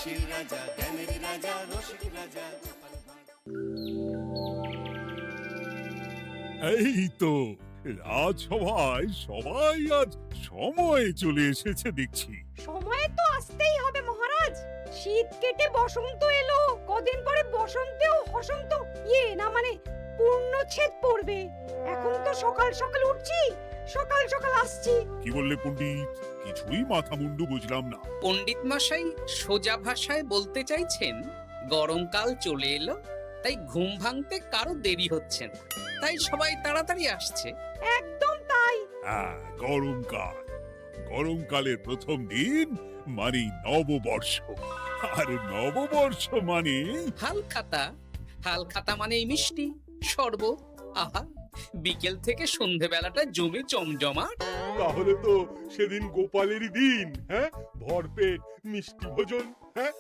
হাসির রাজা, জ্ঞানের রাজা, রসিক রাজা। এই তো রাজসভায় সবাই আজ সময়ে চলে এসেছে দেখছি। সময়ে তো আসতেই হবে মহারাজ। শীত কেটে বসন্ত এলো, কদিন পরে বসন্তেও বসন্ত না মানে পূর্ণচ্ছেদ পড়বে। এখন তো সকাল সকাল উঠছি, সকাল সকাল আসছি। কি বললে পণ্ডিত? কিছুই মাথা মুন্ডু বুঝলাম না। পণ্ডিত মশাই সোজা ভাষায় বলতে চাইছেন গরমকাল চলে এলো, তাই ঘুম ভাঙতে কারো দেরি হচ্ছে না, তাই সবাই তাড়াতাড়ি আসছে। একদম তাই। হ্যাঁ, গরমকাল। গরমকালের প্রথম দিন মানে নববর্ষ, আর নববর্ষ মানে হালখাতা। হালখাতা মানে মিষ্টি শরবত। আহা, বিকেল থেকে সন্ধেবেলাটা জমে জমজমাট। তাহলে তো সেদিন গোপালেরই দিন। হ্যাঁ, ভরপেট মিষ্টি ভোজন। হ্যাঁ,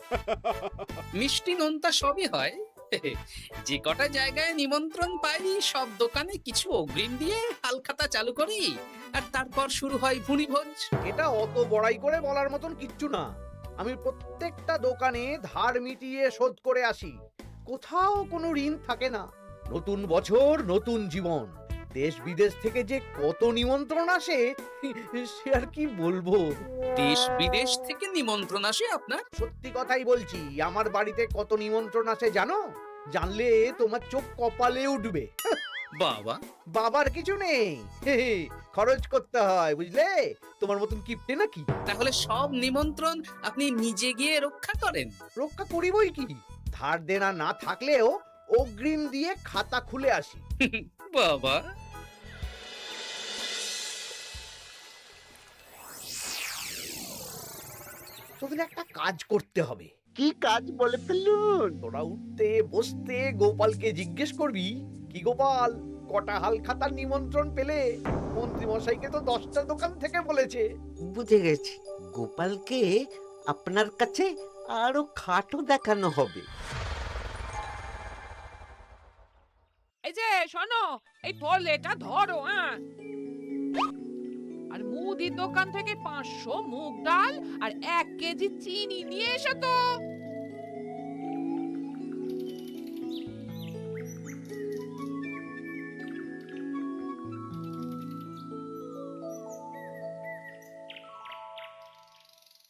মিষ্টি নোনতা সবই হয়। যে কটা জায়গায় নিমন্ত্রণ পাই সব দোকানে কিছু অগ্রিম দিয়ে হালখাতা চালু করি, আর তারপর শুরু হয় ভুনিভোজ। এটা অত বড়াই করে বলার মতন কিচ্ছু না। আমি প্রত্যেকটা দোকানে ধার মিটিয়ে শোধ করে আসি, কোথাও কোনো ঋণ থাকে না। নতুন বছর নতুন জীবন, দেশ বিদেশ থেকে যে কত নিমন্ত্রণ আসে সে আর কি বলবো। দেশ বিদেশ থেকে নিমন্ত্রণ আসে আপনার? সত্যি কথাই বলছি, আমার বাড়িতে কত নিমন্ত্রণ আসে জানো? জানলে তোমার চোখ কপালে উঠবে। বাবা, বাবার কিছু নেই, খরচ করতে হয় বুঝলে। তোমার মতন কিপটে নাকি? তাহলে সব নিমন্ত্রণ আপনি নিজে গিয়ে রক্ষা করেন? রক্ষা করিবই কি, ধার দেনা না থাকলেও অগ্রিম দিয়ে খাতা খুলে আসি। বাবা, তোদের একটা কাজ করতে হবে। কি কাজ বলে ফেলুন? তোরা উঠতে বসতে গোপালকে জিজ্ঞেস করবি, কি গোপাল, কটা হাল খাতার নিমন্ত্রণ পেলে? মন্ত্রী মশাইকে তো 10টা দোকান থেকে বলেছে। বুঝে গেছি, গোপালকে আপনার কাছে আরো খাটো দেখানো হবে। এই যে শোনো, এই থলেটা ধরো। হ্যাঁ, আর মুদির দোকান থেকে 500 মুগ ডাল আর 1 কেজি চিনি নিয়ে এসো তো।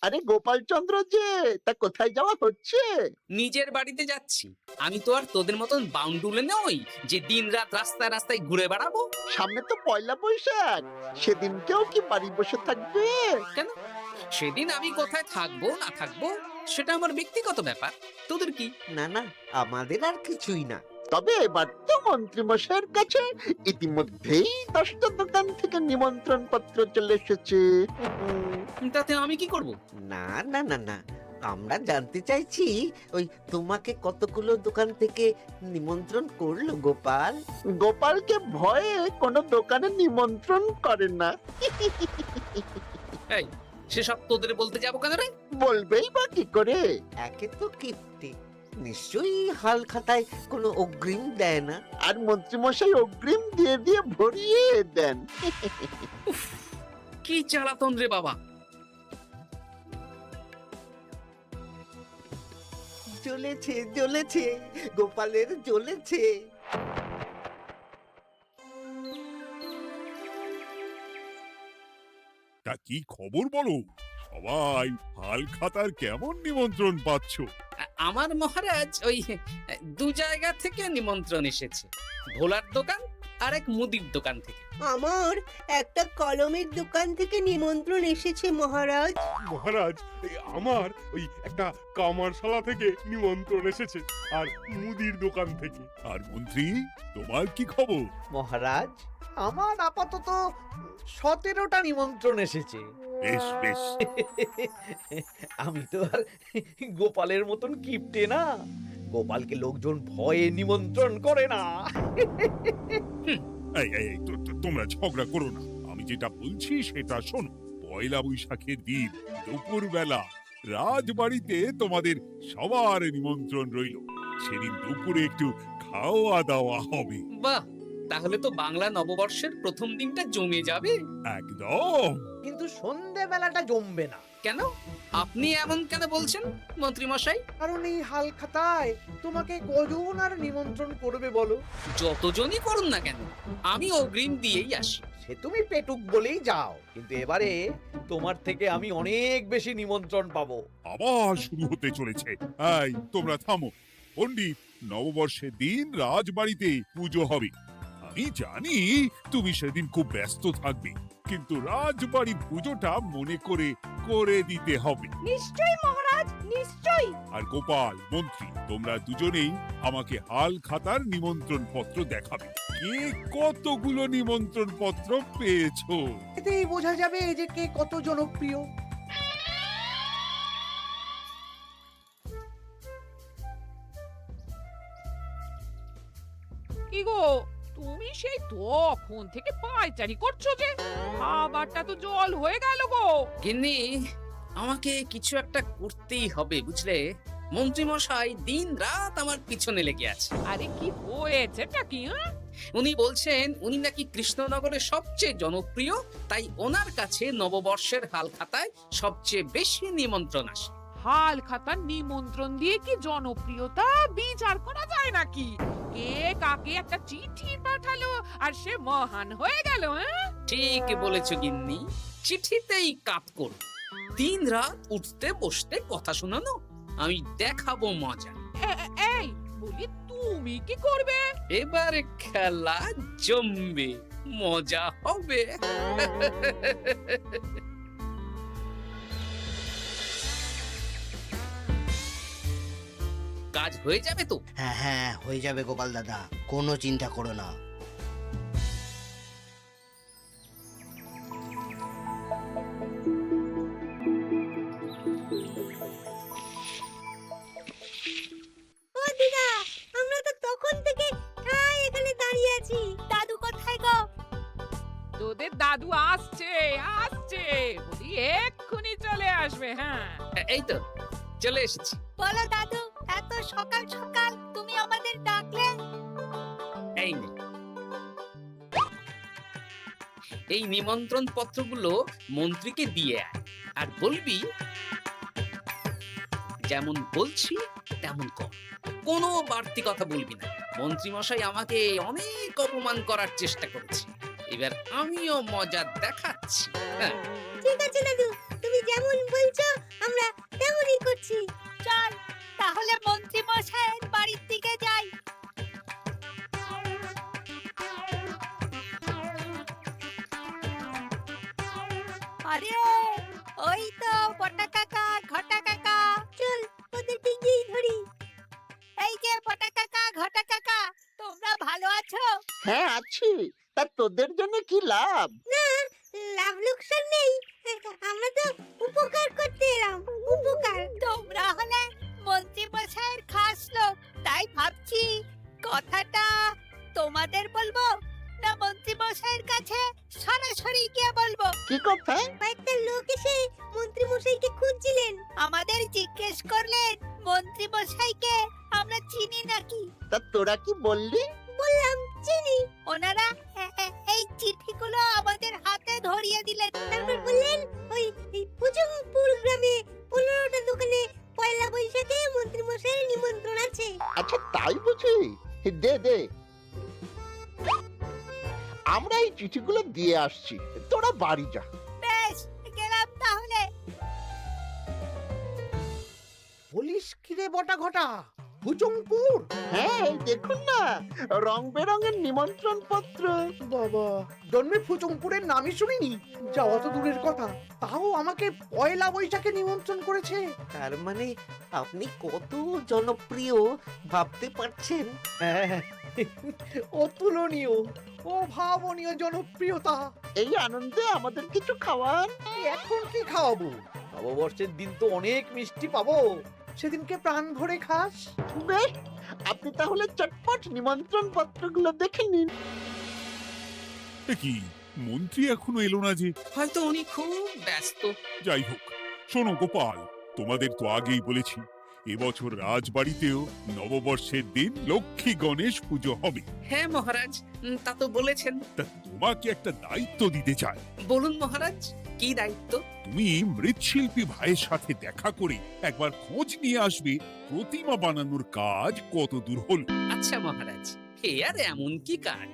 আরে গোপালচন্দ্র যে, তা কোথায় যাওয়া হচ্ছে? নিজের বাড়িতে যাচ্ছি। আমি তো আর তোদের মতন বাউন্ডুলে নই যে দিনরাত রাস্তায় রাস্তায় ঘুরে বেড়াবো। সামনে তো পয়লা বৈশাখ, সেদিন কেউ কি বাড়ি বসে থাকবে? কেন? সেদিন আমি কোথায় থাকবো না থাকবো সেটা আমার ব্যক্তিগত ব্যাপার, তোদের কি? না না, আমাদের আর কিছুই না। তবে এবার তো মন্ত্রী মশাইয়ের কাছে ইতিমধ্যেই 10টা দোকান থেকে নিমন্ত্রণ পত্র চলে এসেছে। তাতে আমি কি করব? না না না না, আমরা জানতে চাইছি ওই তোমাকে কতগুলো দোকান থেকে নিমন্ত্রণ করলো গোপাল? গোপালকে ভয়ে কোনো দোকানে নিমন্ত্রণ করে না। এই, সেসব তোদের বলতে যাবো কেন রে? বলবেই বা কি করে? একে তো কিপ্টে, নিশ্চয়ই হাল খাতায় কোনো অগ্রিম দেয় না, আর মন্ত্রীমশাই অগ্রিম দিয়ে দিয়ে ভরিয়ে দেন। কি জ্বালাতন রে বাবা। জ্বলেছে জ্বলেছে, গোপালের জ্বলেছে। তা কি খবর বলো? সবাই হালখাতার কেমন নিমন্ত্রণ পাচ্ছ? আমার মহারাজ ওই 2 জায়গা থেকে নিমন্ত্রণ এসেছে, ভোলার দোকান আর এক মুদির দোকান থেকে। আমার একটা কলমের দোকান থেকে নিমন্ত্রণ এসেছে মহারাজ। মহারাজ, আমার ওই একটা কামারশালা থেকে নিমন্ত্রণ এসেছে, আর মুদির দোকান থেকে। আর মন্ত্রী, তোমার কি খবর? মহারাজ, আমার আপাতত 17টা নিমন্ত্রণ এসেছে। বেশ বেশ। আমি তো আর গোপালের মতন কিপটে না, গোপালকে লোকজন ভয়ে নিমন্ত্রণ করে না। এই এই এই, তোমরা ঝগড়া করো না, আমি যেটা বলছি সেটা শোনো। পয়লা বৈশাখের দিন দুপুর বেলা রাজবাড়িতে তোমাদের সবার নিমন্ত্রণ রইল। সেদিন দুপুরে একটু খাওয়া দাওয়া হবে। বাহ, তাহলে তো বাংলা নববর্ষের প্রথম দিনটা জমে যাবে। একদম। কিন্তু সন্ধেবেলাটা জমবে না। কেন? আপনি এমন কেন বলছেন মন্ত্রী মশাই? কারণ এই হাল খাতায় তোমাকে কজন আর নিমন্ত্রণ করবে বলো? যতজনই করুন না কেন, আমি অগ্রিম দিয়েই আসি। সে তুমি পেটুক বলেই যাও, কিন্তু এবারে তোমার থেকে আমি অনেক বেশি নিমন্ত্রণ পাবো। আবার শুরু হতে চলেছে। এই তোমরা থামো। পণ্ডিত, নববর্ষের দিন রাজবাড়িতে পুজো হবে। আমি জানি তুমি সেদিন খুব ব্যস্ত থাকবে, কিন্তু রাজবাড়ির পুজোটা মনে করে করে দিতে হবে। নিশ্চয়ই মহারাজ, নিশ্চয়ই। আর গোপাল, মন্ত্রী, তোমরা দুজনেই আমাকে হাল খাতার নিমন্ত্রণ পত্র দেখাবে। কে কতগুলো নিমন্ত্রণ পত্র পেয়েছো? এতেই বোঝা যাবে যে কে কত জনপ্রিয়। কি গো, তুমি সেই তখন থেকে পায়চারি করছো যে? খাবারটা তো জল হয়ে গেল গো। গিন্নি, আমাকে কিছু একটা করতেই হবে বুঝলে। মন্ত্রী মশাই দিন রাত আমার পিছনে লেগে আছে। আরে কি হয়েছেটা কি? উনি বলছেন উনি নাকি কৃষ্ণনগরের সবচেয়ে জনপ্রিয়, তাই ওনার কাছে নববর্ষের হাল খাতায় সবচেয়ে বেশি নিমন্ত্রণ আসে। হাল খাতার নিমন্ত্রণ দিয়ে কি জনপ্রিয়তা বিচার করা যায় নাকি? কে কাকে একটা চিঠি পাঠালো আর সে মহান হয়ে গেল? ঠিক বলেছো গিন্নি, চিঠিতেই কাপ করো। দিন রাত উঠতে বসতে কথা শোনানো, আমি দেখাবো মজা। এই বলি, তুমি কি করবে? এবার খেলা জমবে, মজা হবে। কাজ হয়ে যাবে তো? হ্যাঁ হ্যাঁ, হয়ে যাবে গোপাল দাদা, কোনো চিন্তা করো না। ও দিদা, আমরা তো তখন থেকে ঠায় এখানে দাঁড়িয়ে আছি। দাদু কোথায় গো? তোদের দাদু আসছে আসছে, বলি এক্ষুনি চলে আসবে। হ্যাঁ, এই তো চলে এসেছি। বলো দাদু, এত সকাল সকাল তুমি আমাদের ডাকলে? এই নে, এই নিমন্ত্রণ পত্রগুলো মন্ত্রীকে দিয়ে আয়, আর বলবি যেমন বলছি তেমন কর, কোনো বাড়তি কথা বলবি না। মন্ত্রী মশাই আমাকে অনেক অপমান করার চেষ্টা করেছে, এবার আমিও মজা দেখাচ্ছি। হ্যাঁ, ঠিক আছে দাদু, তুমি যেমন বলছো আমরা তেমনই করছি। চল তাহলে মন্ত্রী মশাইয়ের বাড়ির দিকে যাই। আরে ওই তো বটা কাকা, ঘটা কাকা, চল ওদেরকে গিয়ে ধরি। এই যে বটা কাকা, ঘটা কাকা, তোমরা ভালো আছো? হ্যাঁ আছি। তা তোদের জন্য কি লাভ? না, লাভ লোকসান নেই, আমরা তো উপকার করতে এলাম। উপকার? তোমরা হলে মন্ত্রী মশাইয়ের খাস লোক, তাই ভাবছি কথাটা তোমাদের বলবো না মন্ত্রী মশাইয়ের কাছে সরাসরি গিয়ে বলবো। কি কথা? একটা লোক এসে মন্ত্রী মশাইকে খুঁজছিলেন, আমাদের জিজ্ঞেস করলেন মন্ত্রী মশাইকে আমরা চিনি নাকি। তা তোরা কি বললি? বললাম চিনি। ওনারা এই চিঠিগুলো আমাদের হাতে ধরিয়ে দিলেন, তারপর বললেন ওই পুজুমপুর গ্রামে 15টা দোকানে পয়লা বৈশাখে মন্ত্রী মশাইয়ের নিমন্ত্রণ আছে। আচ্ছা তাই বুঝি? দে দে, আমরা এই চিঠিগুলো দিয়ে আসছি, তোরা বাড়ি যা। বেশ, গেলাম তাহলে। বলিস কিরে বটা ঘটা, ভুজংপুর? হ্যাঁ এই দেখুন না, রং বেরঙের নিমন্ত্রণ পত্র। বাবা, জন্মে ফুচুংপুরের নামই শুনিনি, যাওয়া তো দূরের কথা, তাও আমাকে পয়লা বৈশাখে নিমন্ত্রণ করেছে। তার মানে আপনি কত জনপ্রিয় ভাবতে পারছেন? হ্যাঁ, অতুলনীয়, অভাবনীয় জনপ্রিয়তা। এই আনন্দে আমাদের কিছু খাওয়ান। এখন কি খাওয়াবো? নববর্ষের দিন তো অনেক মিষ্টি পাবো, সেদিনকে প্রাণ ভরে খাস। বেশ, আপনি তাহলে চটপট নিমন্ত্রণ পত্রগুলো দেখে নিন। এ কি, মন্ত্রী এখনো এলো না যে? হয়তো উনি খুব ব্যস্ত। যাই হোক, শোনো গোপাল, তোমাদের তো আগেই বলেছি এবছর রাজবাড়িতেও নববর্ষের দিন লক্ষ্মী গণেশ পুজো হবে। হ্যাঁ মহারাজ, তা তো বলেছেন। তা তোমাকে একটা দায়িত্ব দিতে চাই। বলুন মহারাজ, কি দায়িত্ব? তুমি মৃৎশিল্পী ভাইয়ের সাথে দেখা করে একবার খোঁজ নিয়ে আসবে প্রতিমা বানানোর কাজ কত দূর হলো। আচ্ছা মহারাজ, এ আর এমন কি কাজ,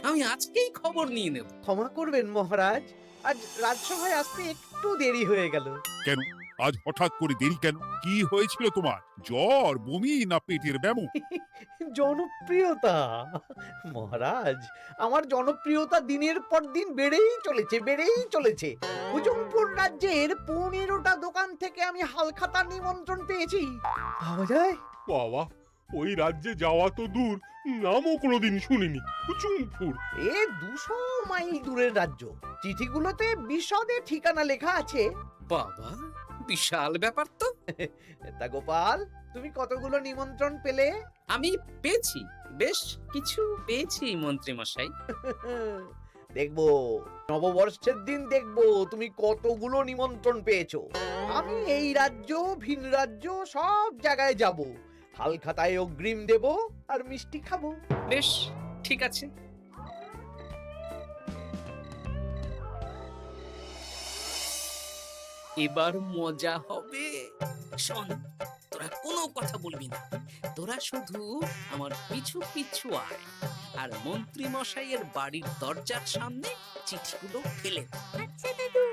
আমি আজকেই খবর নিয়ে নেব। ক্ষমা করবেন মহারাজ, আজ রাজসভায় আসতে একটু দেরি হয়ে গেল। কেন আজ হঠাৎ করে দেরি কেন? কি হয়েছিল তোমার? জ্বর, বমি না পেটের ব্যামো? জনপ্রিয়তা মহারাজ, আমার জনপ্রিয়তা দিনের পর দিন বেড়েই চলেছে। হুজুমপুর রাজ্যের 15টা দোকান থেকে আমি হালখাতার নিমন্ত্রণ পেয়েছি। ভাবা যায়? বাবা, ওই রাজ্যে যাওয়া তো দূর, নামও কোনোদিন শুনিনি। হুজুমপুর। এ 200 মাইল দূরের রাজ্য। চিঠিগুলোতে বিশদে ঠিকানা লেখা আছে। বাবা, বিশাল ব্যাপার তো। তা গোপাল, তুমি কতগুলো নিমন্ত্রণ পেলে? আমি পেয়েছি, বেশ কিছু পেয়েছি মন্ত্রী মশাই। দেখবো নববর্ষের দিন দেখবো তুমি কতগুলো নিমন্ত্রণ পেয়েছো। আমি এই রাজ্য ভিন রাজ্য সব জায়গায় যাব, হালখাতায় অগ্রিম দেব আর মিষ্টি খাবো। বেশ, ঠিক আছে। এবার মজা হবে। শোন, তোরা কোনো কথা বলবি না, তোরা শুধু আমার পিছু পিছু আয় আর মন্ত্রী মশাইয়ের বাড়ির দরজার সামনে চিঠিগুলো ফেলে দে। আচ্ছা দাদু।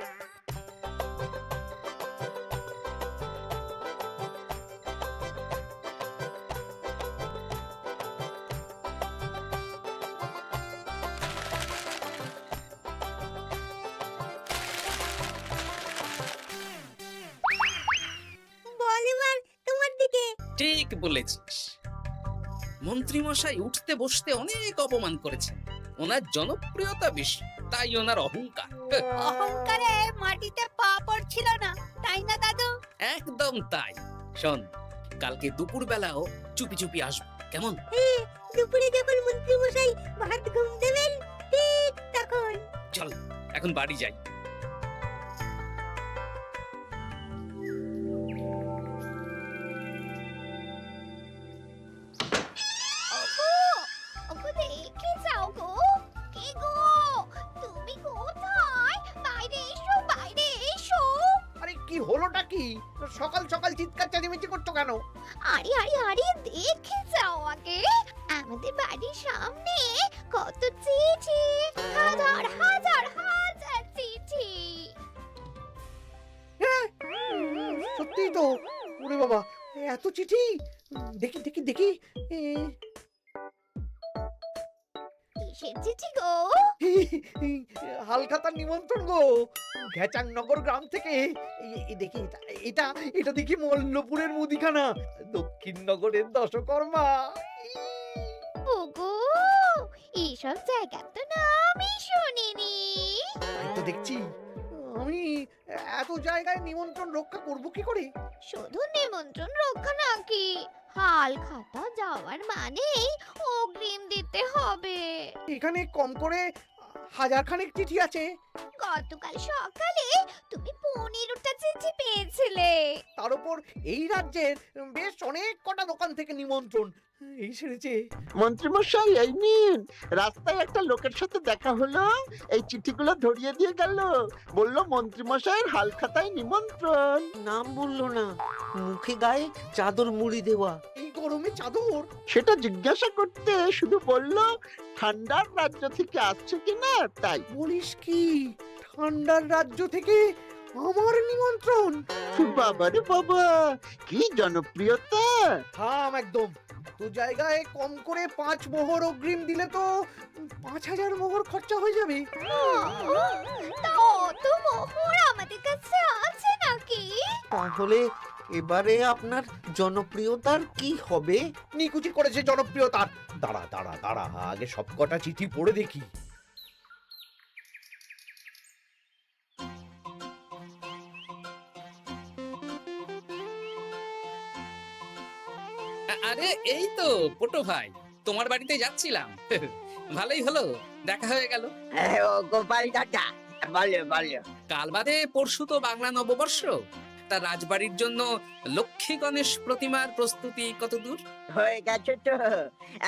বল এবার তোমার দিকে। ঠিক বলেছিস। মন্ত্রী মশাই উঠতে বসতে অনেক অপমান করেছেন। ওনার জনপ্রিয়তা বেশি, তাই ওনার অহংকার। অহংকারে মাটিতে পা পড়ছিল না, তাই না দাদু? একদম তাই। শোন, কালকে দুপুর বেলাও চুপি চুপি আসবো, কেমন? দুপুরে যখন মন্ত্রী মশাই ভাত ঘুম দেবেন, ঠিক তখন। চল এখন বাড়ি যাই। ওগো দেখে যাও গো। কে গো? তুমি কোথায়? বাইরে এসো, বাইরে এসো। আরে কি হলোটা কি? সকাল সকাল চিৎকার চেঁচামেচি করছো কেন? আরে আরে আরে দেখে যাও আগে। আমাদের বাড়ির সামনে কত চিঠি, হাজার হাজার হাজার চিঠি। সত্যি তো। ওরে বাবা, এত চিঠি! দেখি দেখি দেখি। কিসের চিঠি গো? হালখাতার নিমন্ত্রণ গো, ঘেচাংনগর গ্রাম থেকে। দেখি এটা এটা দেখি মল্লপুরের মুদিখানা, দক্ষিণ নগরের দশকর্মা। ওগো, এইসব জায়গা তো নামই শুনিনি। তাই তো দেখছি। আমি এত জায়গায় নিমন্ত্রণ রক্ষা করব কি করে? শুধু নিমন্ত্রণ রক্ষা নাকি, হালখাতা যাওয়ার মানেই অগ্রিম দিতে হবে। এখানে কম করে 1000 খানেক চিঠি আছে। গতকাল সকালে তুমি 15টা চিঠি পেয়েছিলে। তার উপর এই রাজ্যের বেশ অনেক কটা দোকান থেকে নিমন্ত্রণ এই সেরেছে। মন্ত্রীমশাই এই নিন, রাস্তায় একটা লোকের সাথে দেখা হলো, এই চিঠিগুলো ধরিয়ে দিয়ে গেল, বলল মন্ত্রীমশাইয়ের হালখাতায় নিমন্ত্রণ। নাম বললো না, মুখে গায়ে চাদর মুড়ি দেওয়া। এই গরমে চাদর? সেটা জিজ্ঞাসা করতে শুধু বলল ঠান্ডার রাজ্য থেকে আসছে কিনা তাই। বলিস কি? ঠান্ডার রাজ্য থেকে আমার নিমন্ত্রণ? বাবারে বাবা, কি জনপ্রিয়তা! থাম একদম। তো জায়গায় কম করে 5 মোহর অগ্রিম দিলে তো 5000 মোহর খরচা হয়ে যাবে। তা অত মোহর আমাদের কাছে আছে নাকি? তাহলে এবারে আপনার জনপ্রিয়তার কি হবে? নিকুচি করেছে জনপ্রিয়তার। দাঁড়া দাঁড়া দাঁড়া, আগে সব কটা চিঠি পড়ে দেখি। আরে এই তো পটো ভাই, তোমার বাড়িতে যাচ্ছিলাম। ভালোই হলো, দেখা হয়ে গেল। গোপাল দাদা, বলো বলো। কাল বাদে পরশু তো বাংলা নববর্ষ, তা রাজবাড়ির জন্য লক্ষ্মী গণেশ প্রতিমার প্রস্তুতি কত দূর? হয়ে গেছে তো,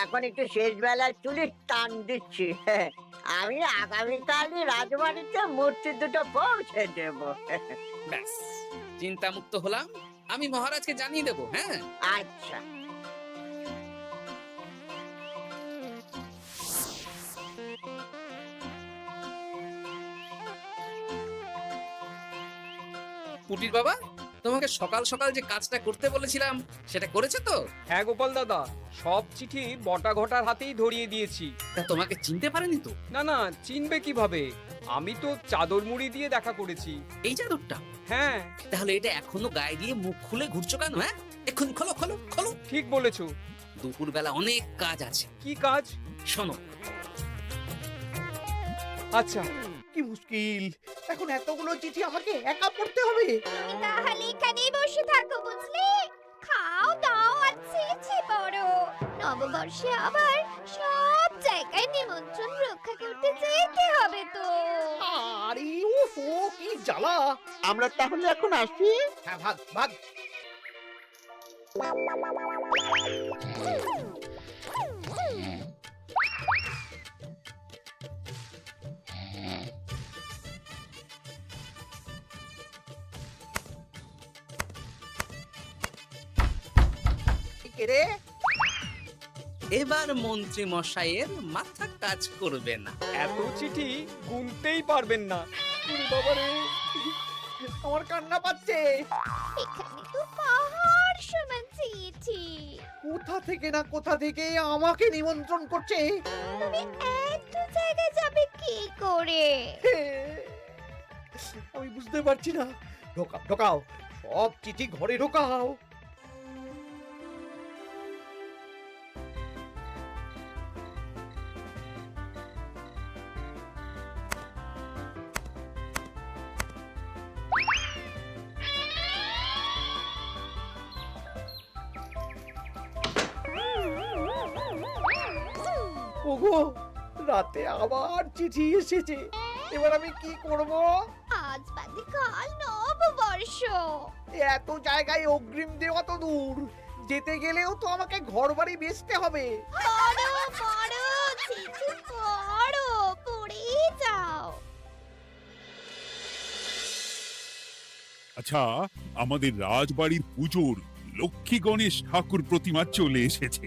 এখন একটু শেষ বেলার চুলির টান দিচ্ছি। আমি আগামীকালই রাজবাড়িতে মূর্তি দুটো পৌঁছে দেব। ব্যাস, চিন্তামুক্ত হলাম। আমি মহারাজকে জানিয়ে দেবো। হ্যাঁ, আচ্ছা। পুটির বাবা, তোমাকে সকাল সকাল যে কাজটা করতে বলেছিলাম সেটা করেছো তো? হ্যাঁ গোপাল দাদা, সব চিঠি বটা ঘটার হাতেই ধরিয়ে দিয়েছি। তা তোমাকে চিনতে পারেনি তো? না না, চিনবে কিভাবে? আমি তো চাদর মুড়ি দিয়ে দেখা করেছি। এই চাদরটা? হ্যাঁ। তাহলে এটা এখনো গায়ে দিয়ে মুখ খুলে ঘুরছো কেন? হ্যাঁ, এক্ষুনি খোলো খোলো খোলো। ঠিক বলেছো। দুপুরবেলা অনেক কাজ আছে। কি কাজ? শোনো। আচ্ছা। কি মুশকিল, এখন এতগুলো চিঠি আমাকে একা পড়তে হবে। তুমি তাহলে এখানেই বসে থাকো, বুঝলে? খাও দাও আর চিঠি পড়ো। নববর্ষে আবার সব জায়গায় নিমন্ত্রণ রক্ষা করতে যেতে হবে তো। আরে ওফো, কি জ্বালা। আমরা তাহলে এখন আসি। হ্যাঁ, ভাগ ভাগ। রে, এবার মন্ত্রী মশাইয়ের মাথা কাজ করবে না। এত চিঠি গুনতেই পারবেন না। বাবারে, আমার কান্না পাচ্ছে। এখানে তো পাহাড় সমান চিঠি। কোথা থেকে না কোথা থেকে আমাকে নিমন্ত্রণ করছে। তুমি এত জায়গায় যাবে কি করে? আমি বুঝতে পারছি না। ঢোকাও ঢোকাও, সব চিঠি ঘরে ঢোকাও। ওগো, রাতে আবার চিঠি এসেছে। এবার আমি কি করব? আজ বাদে কাল নববর্ষ। এত জায়গায় অগ্রিম দেওয়া তো দূর, যেতে গেলেও তো আমাকে ঘর বাড়ি বেচতে হবে। পড়ো পড়ো, চিঠি পড়ো, পড়ে যাও। আচ্ছা, আমাদের রাজবাড়ির পুজোর লক্ষ্মী গণেশ ঠাকুর প্রতিমা চলে এসেছে।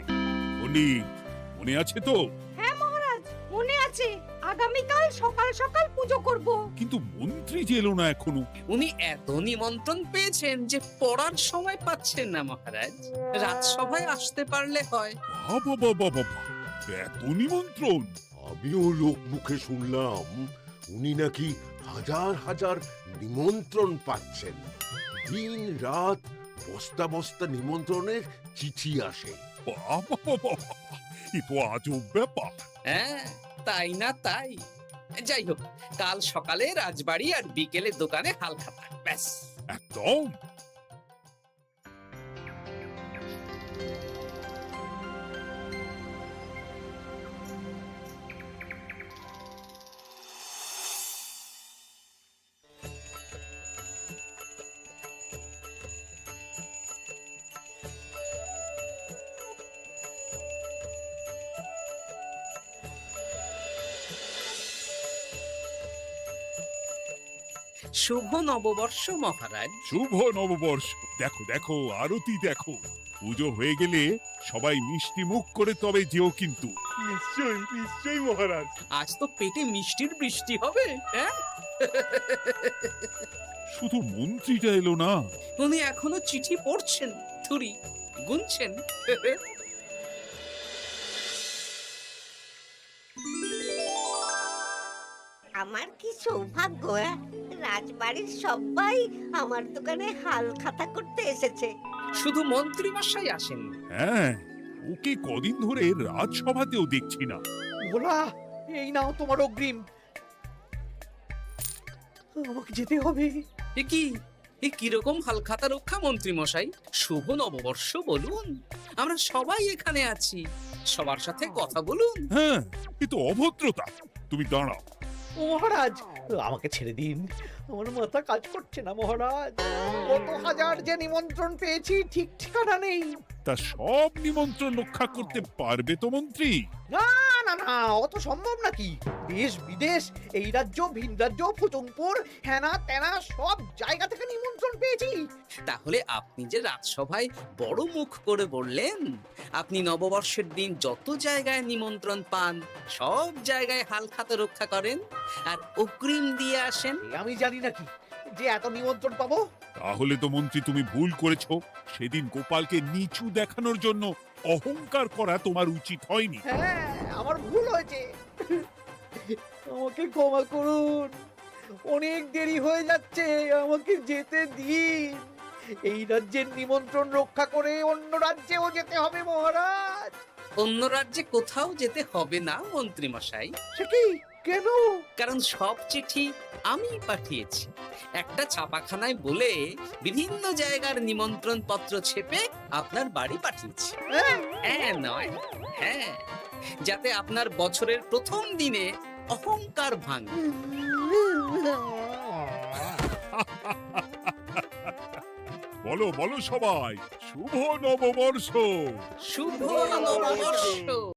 মনে আছে তো? হ্যাঁ মহারাজ, মনে আছে। আগামীকাল সকাল সকাল পুজো করব। কিন্তু মন্ত্রী যে এলো না এখনো। উনি এত নিমন্ত্রণ পেয়েছেন যে পড়ার সময় পাচ্ছেন না মহারাজ। রাজসভায় আসতে পারলে হয়। বাবা বাবা বাবা, এত নিমন্ত্রণ! আমিও লোক মুখে শুনলাম উনি নাকি হাজার হাজার নিমন্ত্রণ পাচ্ছেন। দিন রাত বস্তা বস্তা নিমন্ত্রণের চিঠি আসে। বাবা বাবা, এ তো আজব ব্যাপার। হ্যাঁ, তাই না তাই। যাই হোক, কাল সকালে রাজবাড়ি আর বিকেলে দোকানে হালখাতা। ব্যাস, একদম। শুভ নববর্ষ মহারাজ। শুভ নববর্ষ। দেখো দেখো, আরতি দেখো। পুজো হয়ে গেলে সবাই মিষ্টি মুখ করে তবে যেও কিন্তু। নিশ্চয়ই নিশ্চয়ই মহারাজ। আজ তো পেটে মিষ্টির বৃষ্টি হবে। হ্যাঁ, শুধু মন্ত্রীটা এলো না। উনি এখনো চিঠি পড়ছেন, থুরি গুনছেন। আমার কি সৌভাগ্য! রাজবাড়ির সবাই আমার দোকানে হাল খাতা করতে এসেছে। শুধু মন্ত্রী মশাই আসেন। হ্যাঁ, ওকে কদিন ধরে রাজসভাতেও দেখছি না। ভোলা, এই নাও তোমার অগ্রিম। আমাকে যেতে হবে। এ কি, এ কিরকম হালখাতা রক্ষা মন্ত্রী মশাই? শুভ নববর্ষ বলুন, আমরা সবাই এখানে আছি। সবার সাথে কথা বলুন। হ্যাঁ, এ তো অভদ্রতা। তুমি দাঁড়াও। মহারাজ, আমাকে ছেড়ে দিন, আমার মাথা কাজ করছে না মহারাজ। কত হাজার যে নিমন্ত্রণ পেয়েছি ঠিক ঠিকানা নেই। তা সব নিমন্ত্রণ রক্ষা করতে পারবে তো মন্ত্রী? না না না, অত সম্ভব নাকি? দেশ বিদেশ, এই রাজ্য ভিন রাজ্য, ফুচুংপুর, হ্যানা ত্যানা সব জায়গা থেকে নিমন্ত্রণ পেয়েছি। তাহলে আপনি যে রাজসভায় বড় মুখ করে বললেন আপনি নববর্ষের দিন যত জায়গায় নিমন্ত্রণ পান সব জায়গায় হালখাতা রক্ষা করেন আর অগ্রিম দিয়ে আসেন। আমি জানি নাকি যে এত নিমন্ত্রণ পাবো? তাহলে তো মন্ত্রী তুমি ভুল করেছো। সেদিন গোপালকে নিচু দেখানোর জন্য অহংকার করা তোমার উচিত হয়নি। হ্যাঁ, আমার ভুল হয়েছে, আমাকে ক্ষমা করুন। অনেক দেরি হয়ে যাচ্ছে, আমাকে যেতে দিন। এই রাজ্যের নিমন্ত্রণ রক্ষা করে অন্য রাজ্যেও যেতে হবে মহারাজ। অন্য রাজ্যে কোথাও যেতে হবে না মন্ত্রী মশাই। সে কি? কেন? কারণ সব চিঠি আমি পাঠিয়েছি। একটা ছাপাখানায় বলে বিভিন্ন জায়গার নিমন্ত্রণ পত্র ছেপে আপনার বাড়ি পাঠিয়েছি। হ্যাঁ নয় হ্যাঁ, যাতে আপনার বছরের প্রথম দিনে অহংকার ভাঙে। বলো বলো সবাই, শুভ নববর্ষ। শুভ নববর্ষ।